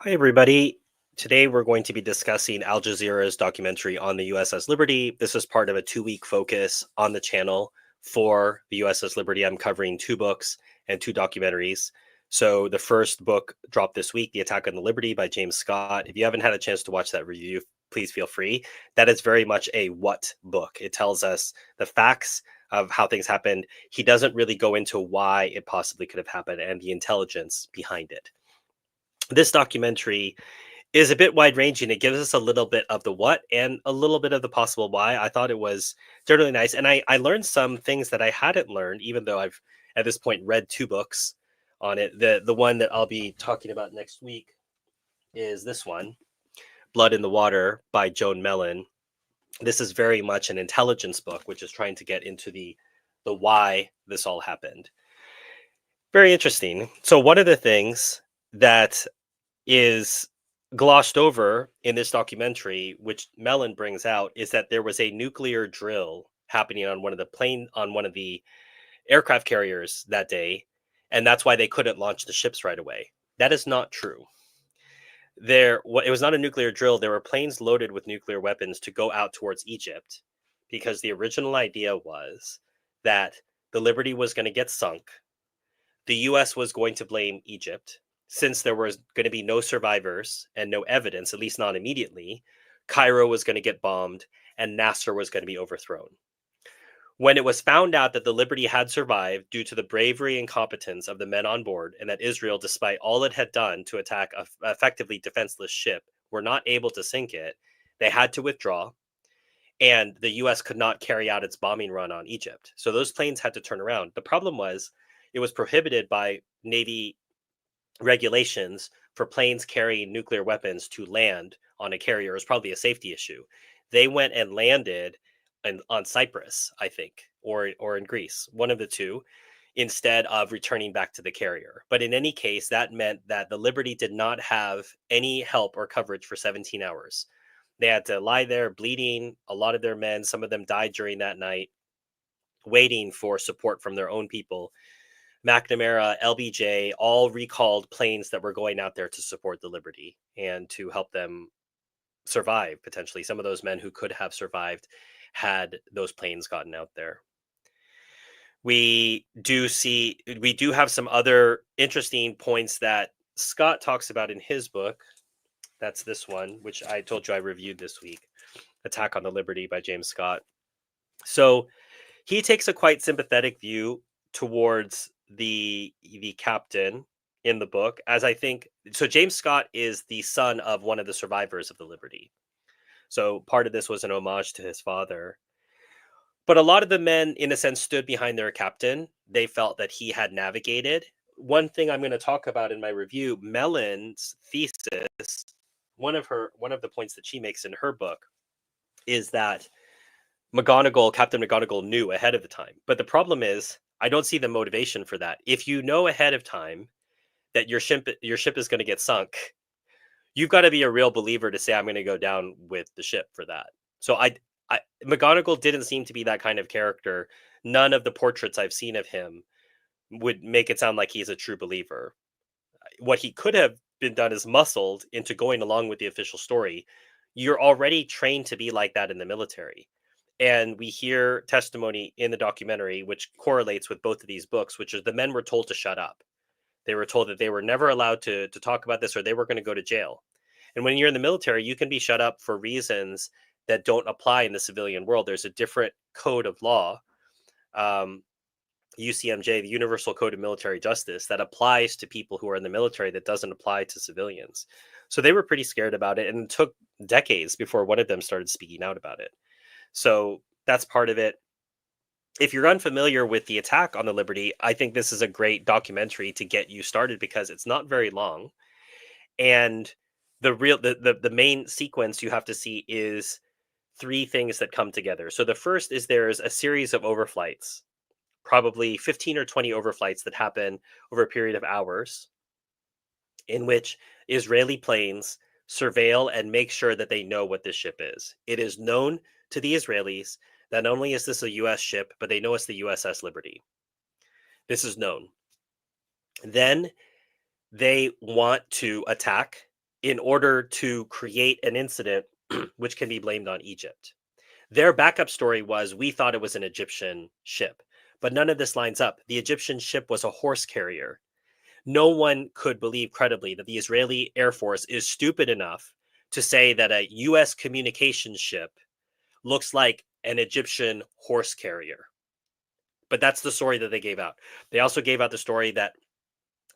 Hi, everybody. Today we're going to be discussing Al Jazeera's documentary on the USS Liberty. This is part of a 2 week focus on the channel for the USS Liberty. I'm covering 2 books and 2 documentaries. So the first book dropped this week, The Attack on the Liberty by James Scott. If you haven't had a chance to watch that review, please feel free. That is very much a what book. It tells us the facts of how things happened. He doesn't really go into why it possibly could have happened and the intelligence behind it. This documentary is a bit wide ranging. It gives us a little bit of the what and a little bit of the possible why. I thought it was generally nice. And I learned some things that I hadn't learned, even though I've at this point read 2 books on it. The one that I'll be talking about next week is this one, Blood in the Water by Joan Mellon. This is very much an intelligence book, which is trying to get into the why this all happened. Very interesting. So one of the things that is glossed over in this documentary, which Mellon brings out, is that there was a nuclear drill happening on one of the aircraft carriers that day, and that's why they couldn't launch the ships right away. That is not true. It was not a nuclear drill. There were planes loaded with nuclear weapons to go out towards Egypt, because the original idea was that the Liberty was going to get sunk. The US was going to blame Egypt. Since there was going to be no survivors and no evidence, at least not immediately, Cairo was going to get bombed and Nasser was going to be overthrown. When it was found out that the Liberty had survived due to the bravery and competence of the men on board, and that Israel, despite all it had done to attack a effectively defenseless ship, were not able to sink it, they had to withdraw, and the US could not carry out its bombing run on Egypt. So those planes had to turn around. The problem was it was prohibited by Navy regulations for planes carrying nuclear weapons to land on a carrier. It was probably a safety issue. They went and landed on Cyprus, I think, or in Greece, one of the two, instead of returning back to the carrier. But in any case, that meant that the Liberty did not have any help or coverage for 17 hours. They had to lie there bleeding. A lot of their men, some of them died during that night, waiting for support from their own people. McNamara, LBJ, all recalled planes that were going out there to support the Liberty and to help them survive, potentially. Some of those men who could have survived had those planes gotten out there. We do have some other interesting points that Scott talks about in his book. That's this one, which I told you I reviewed this week, Attack on the Liberty by James Scott. So he takes a quite sympathetic view towards the captain in the book, as I think. So James Scott is the son of one of the survivors of the Liberty. So part of this was an homage to his father. But a lot of the men, in a sense, stood behind their captain. They felt that he had navigated. One thing I'm going to talk about in my review, Mellon's thesis, one of the points that she makes in her book is that Captain McGonagall knew ahead of the time. But the problem is, I don't see the motivation for that. If you know ahead of time that your ship is going to get sunk, you've got to be a real believer to say I'm going to go down with the ship for that. So McGonagall didn't seem to be that kind of character. None of the portraits I've seen of him would make it sound like he's a true believer. What he could have been done is muscled into going along with the official story. You're already trained to be like that in the military. And we hear testimony in the documentary, which correlates with both of these books, which is the men were told to shut up. They were told that they were never allowed to talk about this, or they were going to go to jail. And when you're in the military, you can be shut up for reasons that don't apply in the civilian world. There's a different code of law, UCMJ, the Universal Code of Military Justice, that applies to people who are in the military that doesn't apply to civilians. So they were pretty scared about it, and it took decades before one of them started speaking out about it. So that's part of it. If you're unfamiliar with the attack on the Liberty, I think this is a great documentary to get you started because it's not very long. And the main sequence you have to see is 3 things that come together. So the first is there's a series of overflights, probably 15 or 20 overflights that happen over a period of hours, in which Israeli planes surveil and make sure that they know what this ship is. It is known to the Israelis that not only is this a U.S. ship, but they know it's the USS Liberty. This is known. Then they want to attack in order to create an incident which can be blamed on Egypt. Their backup story was we thought it was an Egyptian ship, but none of this lines up. The Egyptian ship was a horse carrier. No one could believe credibly that the Israeli Air Force is stupid enough to say that a US communications ship looks like an Egyptian horse carrier. But that's the story that they gave out. They also gave out the story that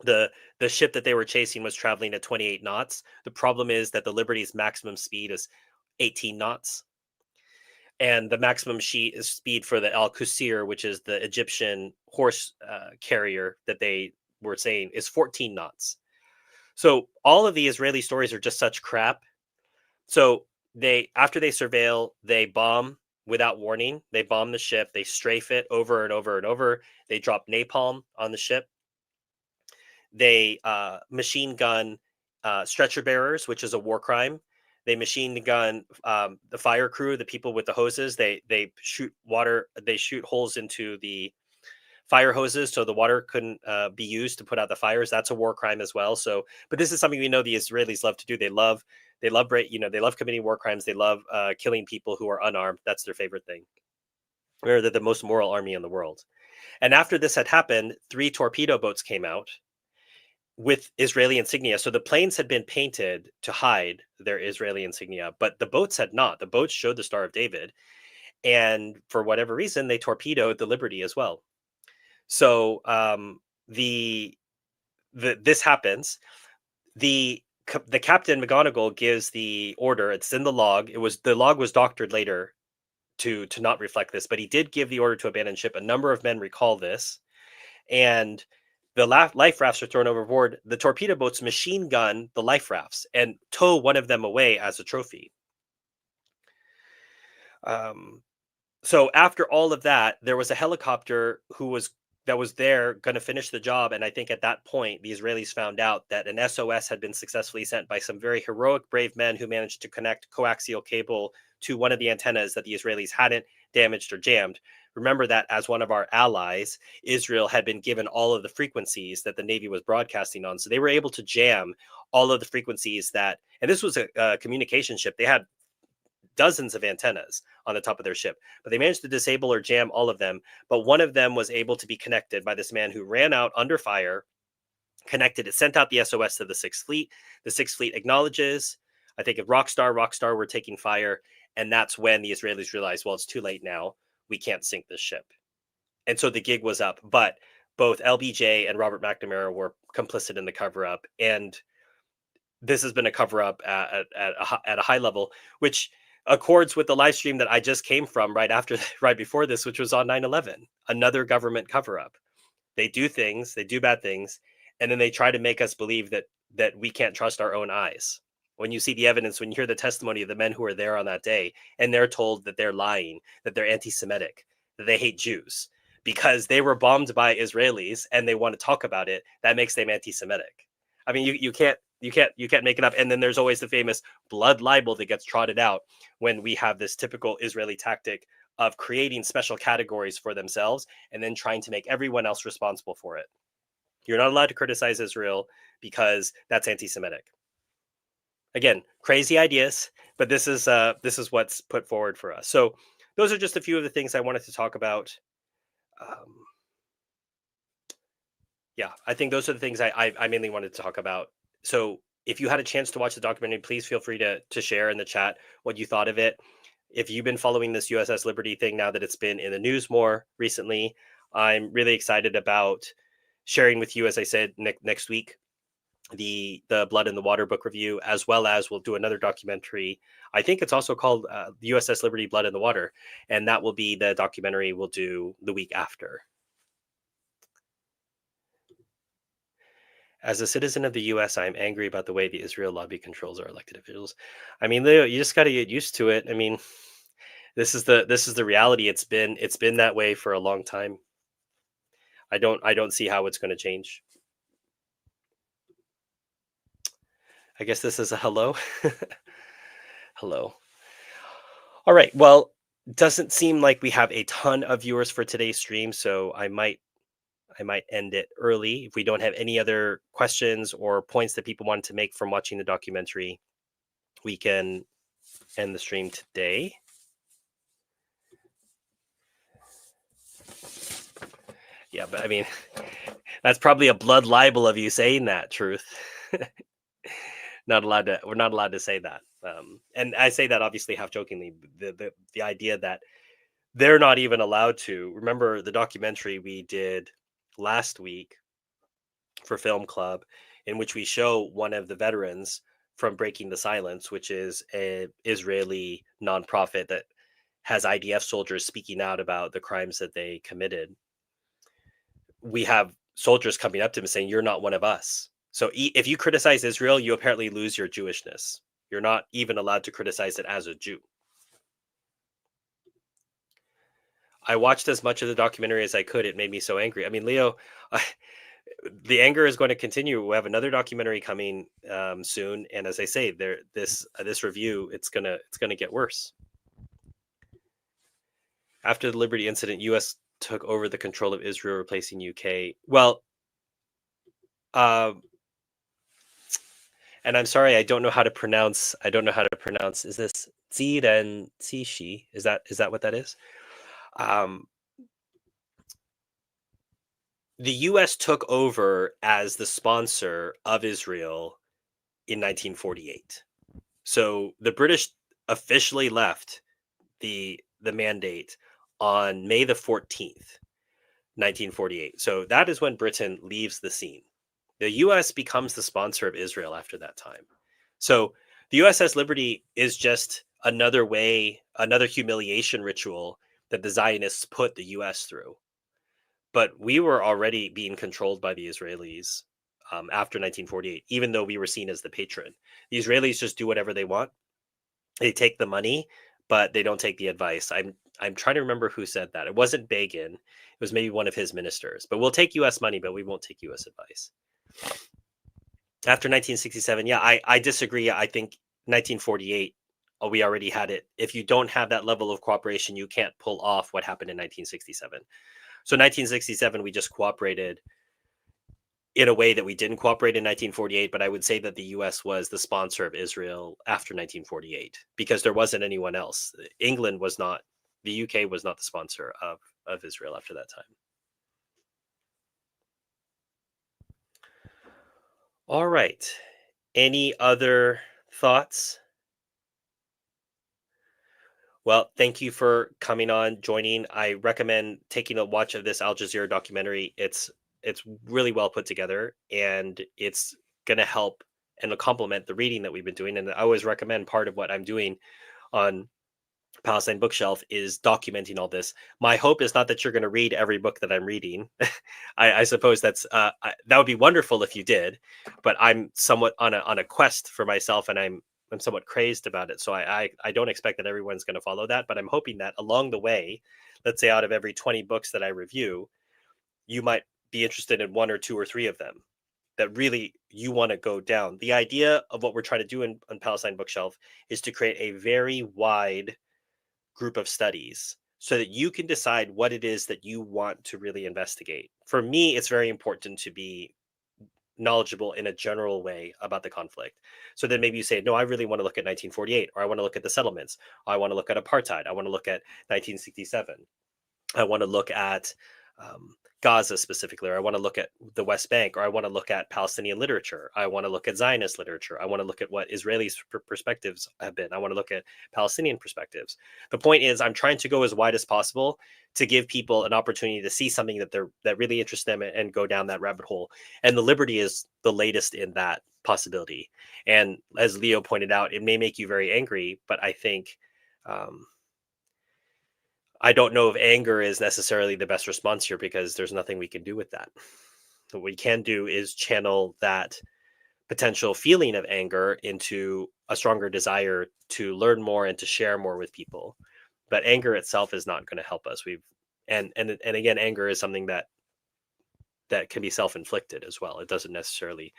the the ship that they were chasing was traveling at 28 knots. The problem is that the Liberty's maximum speed is 18 knots, and the maximum speed for the Al Qusir, which is the Egyptian horse carrier that they were saying, is 14 knots. So all of the Israeli stories are just such crap. So after they surveil, they bomb without warning. They bomb the ship. They strafe it over and over and over. They drop napalm on the ship. They machine gun stretcher bearers, which is a war crime. They machine gun the fire crew, the people with the hoses. They shoot water. They shoot holes into the fire hoses so the water couldn't be used to put out the fires. That's a war crime as well. So, but this is something we know the Israelis love to do. They love they love committing war crimes. They love killing people who are unarmed. That's their favorite thing. They're the most moral army in the world. And after this had happened, 3 torpedo boats came out with Israeli insignia. So the planes had been painted to hide their Israeli insignia, but the boats had not. The boats showed the Star of David. And for whatever reason, they torpedoed the Liberty as well. So this happens. The Captain McGonigal gives the order. It's in the log. The log was doctored later to not reflect this, but he did give the order to abandon ship. A number of men recall this, and the life rafts are thrown overboard. The torpedo boats machine gun the life rafts and tow one of them away as a trophy. So after all of that, there was a helicopter that was there going to finish the job. And I think at that point, the Israelis found out that an SOS had been successfully sent by some very heroic, brave men who managed to connect coaxial cable to one of the antennas that the Israelis hadn't damaged or jammed. Remember that as one of our allies, Israel had been given all of the frequencies that the Navy was broadcasting on. So they were able to jam all of the frequencies and this was a communication ship. They had dozens of antennas on the top of their ship, but they managed to disable or jam all of them. But one of them was able to be connected by this man who ran out under fire, connected it, sent out the SOS to the 6th Fleet. The 6th Fleet acknowledges, I think of Rockstar were taking fire. And that's when the Israelis realized, well, it's too late now. We can't sink this ship. And so the gig was up, but both LBJ and Robert McNamara were complicit in the cover up. And this has been a cover up at a high level, which accords with the live stream that I just came from right before this, which was on 9/11, another government cover up. They do things, they do bad things, and then they try to make us believe that we can't trust our own eyes. When you see the evidence, when you hear the testimony of the men who were there on that day, and they're told that they're lying, that they're anti-Semitic, that they hate Jews because they were bombed by Israelis and they want to talk about it, that makes them anti-Semitic. I mean, you can't make it up. And then there's always the famous blood libel that gets trotted out when we have this typical Israeli tactic of creating special categories for themselves and then trying to make everyone else responsible for it. You're not allowed to criticize Israel because that's anti-Semitic. Again, crazy ideas, but this is what's put forward for us. So those are just a few of the things I wanted to talk about. Yeah, I think those are the things I mainly wanted to talk about. So if you had a chance to watch the documentary, please feel free to share in the chat what you thought of it. If you've been following this USS Liberty thing now that it's been in the news more recently, I'm really excited about sharing with you, as I said, next week, the Blood in the Water book review, as well as we'll do another documentary. I think it's also called the USS Liberty Blood in the Water, and that will be the documentary we'll do the week after. As a citizen of the U.S., I'm angry about the way the Israel lobby controls our elected officials. I mean, Leo, you just got to get used to it. I mean, this is the reality. It's been that way for a long time. I don't see how it's going to change. I guess this is a hello. Hello. All right. Well, doesn't seem like we have a ton of viewers for today's stream, so I might I might end it early. If we don't have any other questions or points that people wanted to make from watching the documentary, we can end the stream today. Yeah, but I mean, that's probably a blood libel of you saying that, Truth. We're not allowed to say that. And I say that obviously half jokingly. The idea that they're not even allowed to. Remember the documentary we did last week for Film Club, in which we show one of the veterans from Breaking the Silence, which is a Israeli nonprofit that has IDF soldiers speaking out about the crimes that they committed. We have soldiers coming up to him saying, "You're not one of us." So if you criticize Israel, you apparently lose your Jewishness. You're not even allowed to criticize it as a Jew. I watched as much of the documentary as I could. It made me so angry. I mean, Leo, the anger is going to continue. We have another documentary coming soon, and as I say, this review it's gonna get worse. After the Liberty incident, U.S. took over the control of Israel, replacing UK. Well, and I'm sorry, I don't know how to pronounce. Is this Zid and Zishi? Is that what that is? The U.S. took over as the sponsor of Israel in 1948. So the British officially left the mandate on May the 14th, 1948. So that is when Britain leaves the scene. The U.S. becomes the sponsor of Israel after that time. So the USS Liberty is just another humiliation ritual that the Zionists put the U.S. through. But we were already being controlled by the Israelis after 1948, even though we were seen as the patron. The Israelis just do whatever they want. They take the money, but they don't take the advice. I'm trying to remember who said that. It wasn't Begin. It was maybe one of his ministers. But we'll take U.S. money, but we won't take U.S. advice. After 1967, yeah, I disagree. I think 1948, we already had it. If you don't have that level of cooperation, you can't pull off what happened in 1967. So 1967, we just cooperated in a way that we didn't cooperate in 1948, but I would say that the U.S. was the sponsor of Israel after 1948 because there wasn't anyone else. England was not, the UK was not the sponsor of Israel after that time. All right. Any other thoughts? Well, thank you for coming on, joining. I recommend taking a watch of this Al Jazeera documentary. It's really well put together, and it's going to help and complement the reading that we've been doing. And I always recommend part of what I'm doing on Palestine Bookshelf is documenting all this. My hope is not that you're going to read every book that I'm reading. I suppose that would be wonderful if you did, but I'm somewhat on a quest for myself, and I'm somewhat crazed about it. So I don't expect that everyone's going to follow that, but I'm hoping that along the way, let's say out of every 20 books that I review, you might be interested in one or two or three of them that really you want to go down. The idea of what we're trying to do on Palestine Bookshelf is to create a very wide group of studies so that you can decide what it is that you want to really investigate. For me, it's very important to be knowledgeable in a general way about the conflict. So then maybe you say, no, I really want to look at 1948, or I want to look at the settlements. I want to look at apartheid. I want to look at 1967. I want to look at Gaza specifically, or I want to look at the West Bank, or I want to look at Palestinian literature. I want to look at Zionist literature. I want to look at what Israelis' perspectives have been. I want to look at Palestinian perspectives. The point is, I'm trying to go as wide as possible to give people an opportunity to see something that really interests them and go down that rabbit hole. And the Liberty is the latest in that possibility. And as Leo pointed out, it may make you very angry, but I think I don't know if anger is necessarily the best response here because there's nothing we can do with that. What we can do is channel that potential feeling of anger into a stronger desire to learn more and to share more with people. But anger itself is not going to help us. And again, anger is something that can be self-inflicted as well. It doesn't necessarily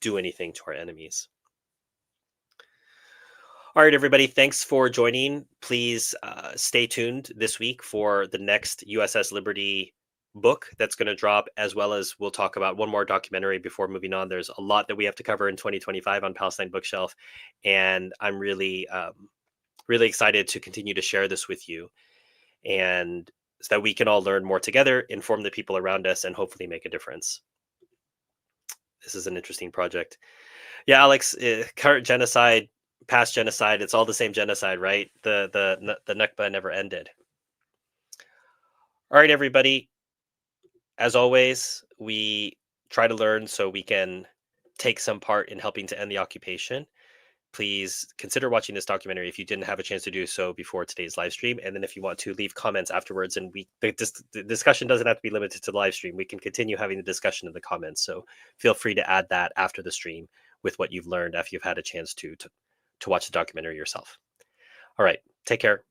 do anything to our enemies. All right, everybody, thanks for joining. Please stay tuned this week for the next USS Liberty book that's going to drop, as well as we'll talk about one more documentary before moving on. There's a lot that we have to cover in 2025 on Palestine Bookshelf, and I'm really really excited to continue to share this with you, and so that we can all learn more together, inform the people around us, and hopefully make a difference. This is an interesting project. Yeah, Alex, current genocide, past genocide, it's all the same genocide, right? The Nakba never ended. All right, everybody. As always, we try to learn so we can take some part in helping to end the occupation. Please consider watching this documentary if you didn't have a chance to do so before today's live stream. And then if you want to leave comments afterwards, and the discussion doesn't have to be limited to the live stream. We can continue having the discussion in the comments. So feel free to add that after the stream with what you've learned after you've had a chance to watch the documentary yourself. All right, take care.